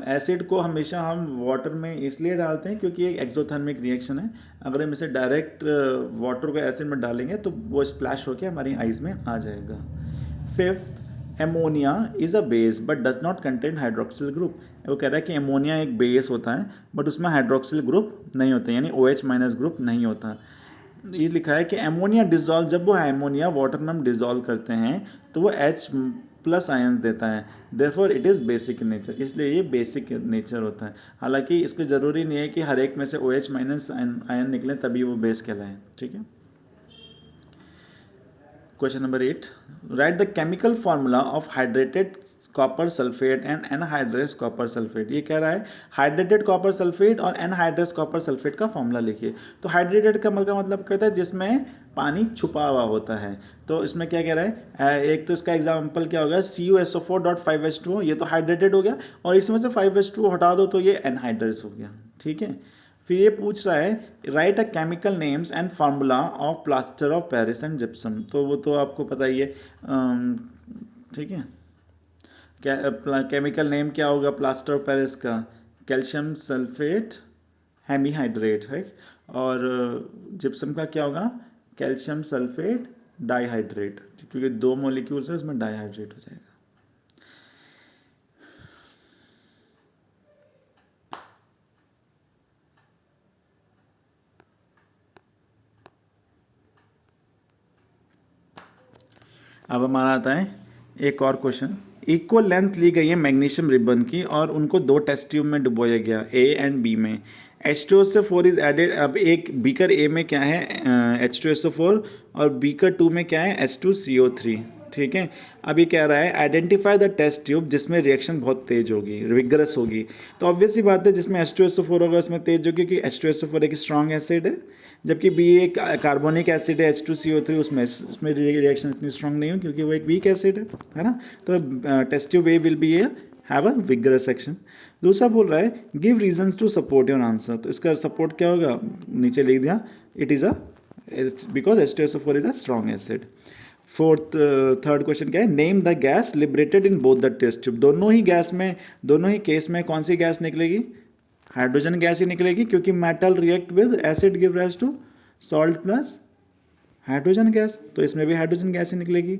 एसिड को हमेशा हम वाटर में इसलिए डालते हैं क्योंकि एक एक्सोथर्मिक रिएक्शन है। अगर हम इसे डायरेक्ट वाटर को एसिड में डालेंगे तो वो स्प्लैश होकर हमारी आइज में आ जाएगा। Fifth, ammonia is a base but does not contain hydroxyl group. वो कह रहा है कि एमोनिया एक बेस होता है बट उसमें हाइड्रोक्सिल ग्रुप नहीं होते, यानी OH- ग्रुप नहीं होता। ये लिखा है कि एमोनिया डिजॉल्व, जब वो एमोनिया वाटर में हम डिजॉल्व करते हैं तो वो H+ आयन देता है, therefore it is basic nature, इसलिए ये बेसिक नेचर होता है। हालांकि इसको ज़रूरी नहीं है कि हर एक में से OH- आयन निकले तभी वो बेस कहलाए। ठीक है। Question number 8, right the chemical formula of hydrated copper sulphate and anhydrous copper sulphate. ये कह रहा है हाइड्रेटेड कॉपर सल्फेट और एनहाइड्रस कॉपर सल्फेट का फॉर्मूला लिखिए। तो हाइड्रेटेड का मतलब कहता है जिसमें पानी छुपा हुआ होता है। तो इसमें क्या कह रहा है, एक तो इसका एग्जाम्पल क्या होगा, CuSO4.5H2O, ये तो हाइड्रेटेड हो गया, और इसमें से 5H2O हटा दो तो ये एनहाइड्रस हो गया। ठीक है। फिर ये पूछ रहा है right a chemical names and formula of plaster of Paris and gypsum. तो वो तो आपको पता ही है। ठीक है। केमिकल नेम क्या होगा प्लास्टर ऑफ पेरिस का? कैल्शियम सल्फेट हेमीहाइड्रेट है, और जिप्सम का क्या होगा? कैल्शियम सल्फेट डाइहाइड्रेट, क्योंकि 2 मॉलिक्यूल्स है उसमें डाइहाइड्रेट हो जाएगा। अब हमारा आता है एक और क्वेश्चन। इक्वल लेंथ ली गई है मैग्नीशियम रिबन की और उनको 2 टेस्ट ट्यूब में डुबोया गया, A एंड B में। H2SO4 is added. अब एक बीकर A में क्या है? H2SO4, और बीकर 2 में क्या है? H2CO3। ठीक है। अब ये कह रहा है आइडेंटिफाई द टेस्ट ट्यूब जिसमें रिएक्शन बहुत तेज होगी, विग्रस होगी। तो ऑब्वियस सी बात है जिसमें H2SO4 होगा उसमें तेज होगी, क्योंकि H2SO4 एक स्ट्रॉन्ग एसिड है, जबकि B एक कार्बोनिक एसिड है H2CO3, उसमें रिएक्शन इतनी स्ट्रॉन्ग नहीं हो क्योंकि वो एक वीक एसिड है ना। तो test tube A will be have a vigorous action. दूसरा बोल रहा है give reasons to support your answer, तो इसका सपोर्ट क्या होगा, नीचे लिख दिया, it is a because H2SO4 is a strong acid. Fourth third question क्या है, name the gas liberated in both the test tube, दोनों ही गैस में, दोनों ही केस में कौन सी गैस निकलेगी, हाइड्रोजन गैस ही निकलेगी, क्योंकि metal react with acid give rise to salt plus hydrogen gas, तो इसमें भी हाइड्रोजन गैस ही निकलेगी।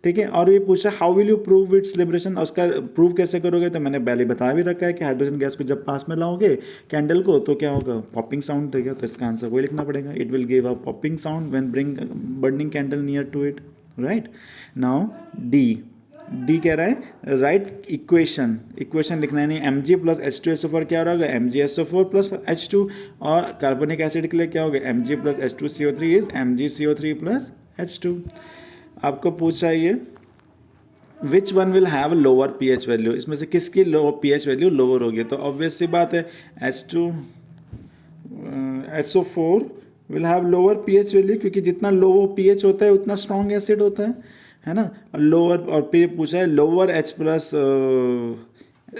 ठीक है, और ये पूछा how will you prove it's liberation, और उसका प्रूव कैसे करोगे, तो मैंने पहले बता भी रखा है कि हाइड्रोजन गैस को जब पास में लाओगे कैंडल को तो क्या होगा, पॉपिंग साउंड देगा, तो इसका आंसर वही लिखना पड़ेगा, it will give a popping sound when bring burning candle near to it, right. Now D कह रहा है राइट इक्वेशन, इक्वेशन लिखना है नहीं, Mg प्लस H2SO4 क्या होगा, MgSO4 प्लस H2, और कार्बोनिक एसिड के लिए क्या होगा, Mg plus H2CO3 is MgCO3 plus H2। आपको पूछ रहा है ये which one will have lower pH value, इसमें से किसकी लो pH वैल्यू लोअर होगी, तो ऑब्वियस सी बात है SO4 will have lower pH value, क्योंकि जितना लो pH होता है उतना स्ट्रॉन्ग एसिड होता है ना, लोअर, और फिर पूछा है लोअर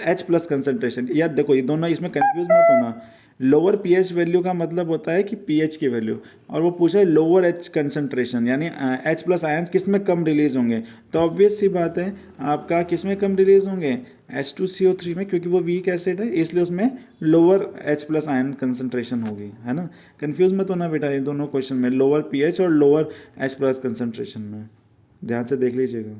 H प्लस कंसनट्रेशन, यार देखो ये दोनों इसमें कंफ्यूज मत होना, लोअर pH वैल्यू का मतलब होता है कि pH की वैल्यू, और वो पूछा है लोअर H कंसनट्रेशन, यानी H प्लस आयंस किस में कम रिलीज होंगे, तो ऑब्वियस सी बात है आपका किस में कम रिलीज होंगे, H2CO3 में, क्योंकि वो वीक एसिड है इसलिए उसमें lower H plus ion concentration होगी, है ना। कंफ्यूज मत होना बेटा, ये दोनों क्वेश्चन में लोअर pH और लोअर H प्लस कंसनट्रेशन में, ध्यान से देख लीजिएगा।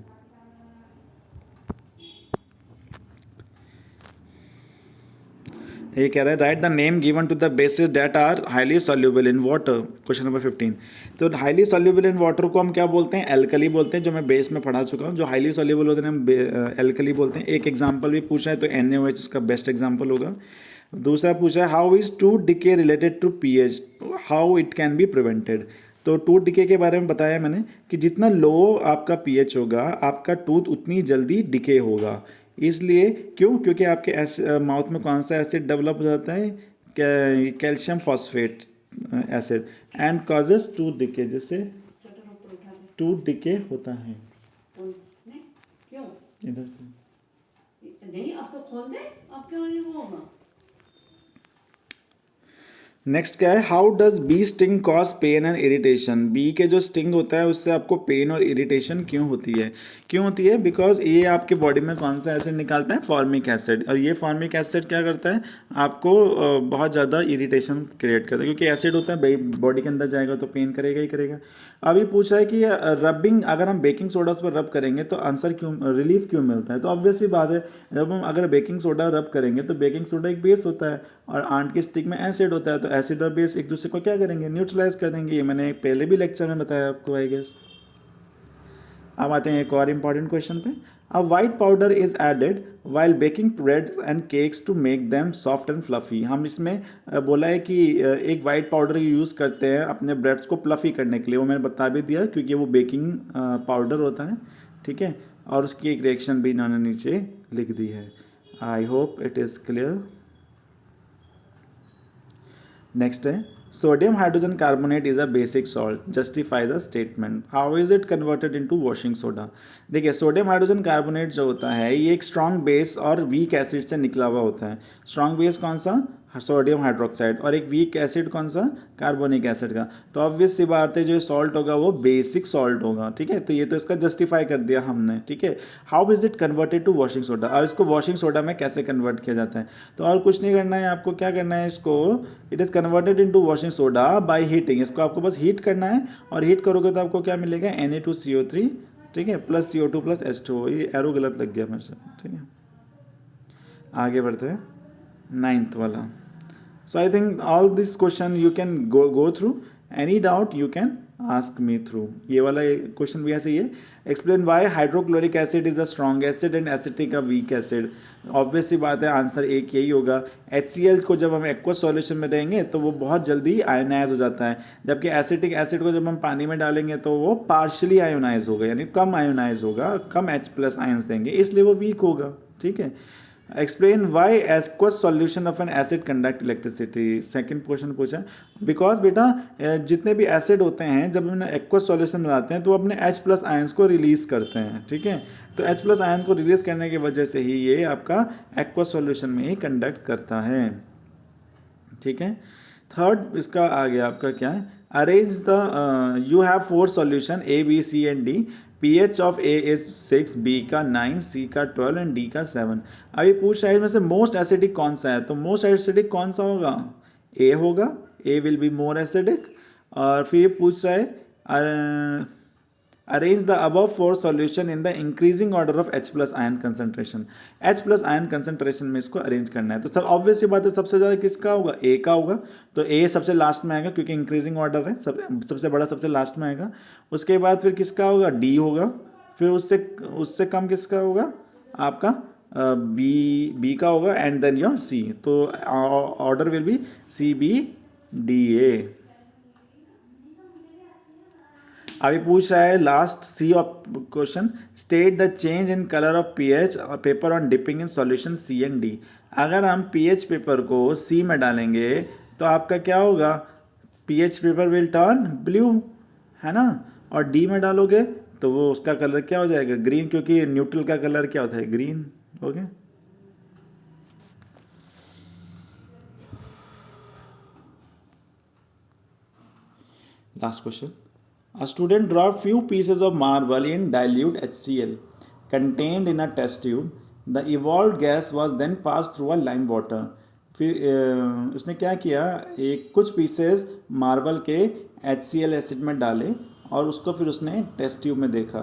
ये कह रहा है write the name given to the bases that are highly soluble in water, question number 15। तो हाईली सॉल्युबल इन वाटर को हम क्या बोलते हैं, एल्कली बोलते हैं, जो मैं बेस में पढ़ा चुका हूँ, जो हाईली सॉल्युबल होते हैं हम एल्कली बोलते हैं। एक एग्जांपल भी पूछा है तो NaOH इसका बेस्ट एग्जांपल होगा। दूसरा पूछा है how is tooth decay related to pH, how it can be prevented, तो टूथ डिके के बारे में बताया मैंने कि जितना लो आपका pH होगा आपका टूथ उतनी जल्दी डिके होगा, इसलिए क्यों, क्योंकि आपके माउथ में कौन सा एसिड डेवलप हो जाता है, calcium phosphate acid, and causes tooth decay, जिससे टूथ डिके होता है। क्यों इधर से नहीं, अब तो खोल दे, अब क्यों ये वो होगा। नेक्स्ट क्या है, how does bee sting cause pain and irritation, bee के जो स्टिंग होता है उससे आपको पेन और इरिटेशन क्यों होती है, क्यों होती है, बिकॉज ये आपके बॉडी में कौन सा एसिड निकालता है, फॉर्मिक एसिड, और ये फॉर्मिक एसिड क्या करता है आपको बहुत ज़्यादा इरिटेशन क्रिएट करता है, क्योंकि एसिड होता है बॉडी के अंदर जाएगा तो पेन करेगा ही करेगा। अभी पूछा है कि रबिंग, अगर हम बेकिंग सोडा पर रब करेंगे तो आंसर क्यों, रिलीफ क्यों मिलता है, तो ऑब्वियस सी बात है जब हम अगर बेकिंग सोडा रब करेंगे तो बेकिंग सोडा एक बेस होता है और आंट के स्टिक में एसिड होता है, तो एसिड और बेस एक दूसरे को क्या करेंगे, न्यूट्रलाइज कर देंगे, ये मैंने पहले भी लेक्चर में बताया आपको आई गेस। अब आते हैं एक और इम्पॉर्टेंट क्वेश्चन पे, a white powder is added while baking breads and cakes to make them soft and fluffy, हम इसमें बोला है कि एक वाइट पाउडर यूज़ करते हैं अपने ब्रेड्स को फ्लफी करने के लिए, वो मैंने बता भी दिया क्योंकि वो बेकिंग पाउडर होता है, ठीक है, और उसकी एक रिएक्शन भी इन्होंने नीचे लिख दी है। I hope it is clear. Next है sodium hydrogen carbonate is a basic salt, justify the statement, how is it converted into washing soda. देखिए सोडियम हाइड्रोजन कार्बोनेट जो होता है ये एक स्ट्रॉन्ग बेस और वीक एसिड से निकला हुआ होता है। स्ट्रॉन्ग बेस कौन सा, सोडियम हाइड्रोक्साइड, और एक वीक एसिड कौन सा, कार्बोनिक एसिड का, तो ऑब्वियस सी बात है जो सॉल्ट होगा वो बेसिक सॉल्ट होगा, ठीक है, तो ये तो इसका जस्टिफाई कर दिया हमने, ठीक है। How is it converted to washing soda, और इसको वॉशिंग सोडा में कैसे कन्वर्ट किया जाता है, तो और कुछ नहीं करना है आपको, क्या करना है इसको, it is converted into washing soda by heating, इसको आपको बस हीट करना है, और हीट करोगे तो आपको क्या मिलेगा, Na2CO3, ठीक है, प्लस CO2 प्लस H2O, ये एरो गलत लग गया मेरे से, ठीक है। आगे बढ़ते हैं 9th वाला। So I think all this question you can go through. Any doubt you can ask me through. ये वाला क्वेश्चन भी ऐसे ही है, explain why hydrochloric acid is a strong acid and acetic a weak acid. Obvious सी बात है answer एक यही होगा, HCl को जब हम एक्वा सॉल्यूशन में रहेंगे तो वो बहुत जल्दी आयोनाइज हो जाता है, जबकि एसिटिक एसिड को जब हम पानी में डालेंगे तो वो पार्शली आयोनाइज होगा, यानी कम आयोनाइज होगा, कम H+ आयंस देंगे, इसलिए वो वीक होगा, ठीक है। Explain Y aqueous solution of N acid conduct electricity. Second question पूछा बिकॉज बेटा जितने भी एसिड होते हैं जब हम एक्वस सॉल्यूशन बनाते हैं तो वो अपने H प्लस आयंस को रिलीज करते हैं, ठीक है। तो H प्लस आयन को रिलीज करने की वजह से ही ये आपका एक्वस सॉल्यूशन में ही कंडक्ट करता है, ठीक है। थर्ड इसका आ गया आपका क्या है, arrange the you have 4 solution A B C and D, pH of A is 6, B का 9, C का 12 एंड D का 7। अभी पूछ रहा है इसमें से मोस्ट एसिडिक कौन सा है, तो मोस्ट एसिडिक कौन सा होगा, A होगा, A will be more acidic. और फिर ये पूछ रहा है arrange the above 4 solution in the increasing order of H plus ion concentration. H plus ion concentration में इसको अरेंज करना है। तो सब ऑब्वियस सी बात है, सबसे ज़्यादा किसका होगा, A का होगा, तो A सबसे लास्ट में आएगा क्योंकि इंक्रीजिंग ऑर्डर है, सबसे बड़ा सबसे लास्ट में आएगा। उसके बाद फिर किसका होगा, D होगा, फिर उससे कम किसका होगा आपका B का होगा एंड देन योर C। तो order will be C B D A। अभी पूछ रहा है last C of question, state the change in colour of pH paper on dipping in solution C and D. अगर हम pH paper को सी में डालेंगे तो आपका क्या होगा, pH paper will turn blue, है ना, और डी में डालोगे तो वो उसका कलर क्या हो जाएगा, ग्रीन, क्योंकि न्यूट्रल का कलर क्या होता है, green. Okay, last question, a student dropped few pieces of marble in dilute HCl contained in a test tube. The evolved gas was then passed through a lime water. फिर उसने क्या किया, एक कुछ पीसेस मार्बल के HCl acid में डाले और उसको फिर उसने टेस्ट ट्यूब में देखा।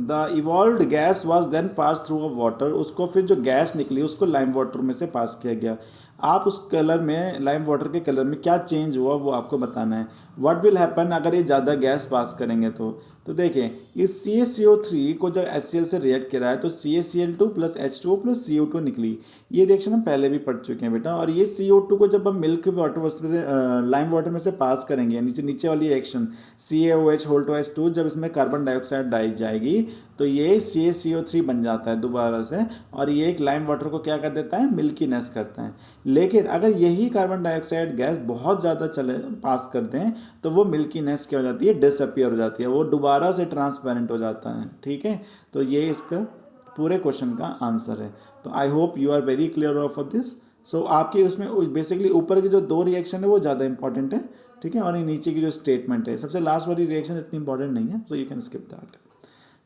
The evolved gas was then pass through a water, उसको फिर जो गैस निकली उसको लाइम वाटर में से पास किया गया। आप उस कलर में, लाइम वाटर के कलर में क्या चेंज हुआ वो आपको बताना है। व्हाट विल हैपन अगर ये ज़्यादा गैस पास करेंगे तो देखिए इस CaCO3 को जब HCl से रिएक्ट करा है तो CaCl2 plus H2O plus CO2 निकली। ये रिएक्शन हम पहले भी पढ़ चुके हैं बेटा। और ये CO2 को जब हम मिल्क वाटर से लाइम वाटर में से पास करेंगे, नीचे वाली रिएक्शन CaOH2 जब इसमें कार्बन डाइऑक्साइड डाली जाएगी तो ये CaCO3 बन जाता है दोबारा से, और ये एक लाइम वाटर को क्या कर देता है, मिल्कीनेस करता है। लेकिन अगर यही कार्बन डाइऑक्साइड गैस बहुत ज़्यादा पास कर दें तो वो मिल्कीनेस क्या हो जाती है, डिसअपियर हो जाती है, वो दोबारा से ट्रांसपेरेंट हो जाता है, ठीक है। तो ये इसका पूरे क्वेश्चन का आंसर है। तो I hope you are very clear of this. So आपके उसमें बेसिकली ऊपर की जो 2 रिएक्शन है वो ज़्यादा इंपॉर्टेंट है, ठीक है, और नीचे की जो स्टेटमेंट है, सबसे लास्ट वाली रिएक्शन इतनी इंपॉर्टेंट नहीं है, so you can skip that.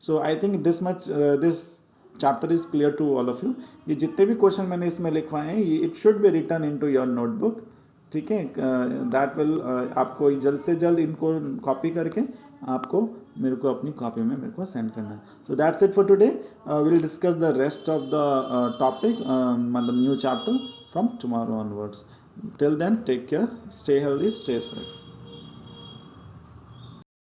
So I think this chapter is clear to all of you. ये जितने भी क्वेश्चन मैंने इसमें लिखवाए हैं ये it should be written into your notebook, ठीक है। दैट विल आपको जल्द से जल्द इनको कॉपी करके आपको मेरे को अपनी कॉपी में मेरे को सेंड करना है। So that's it for today. Will discuss the rest of the topic, मतलब new chapter from tomorrow onwards. Till then take care, stay healthy, stay safe.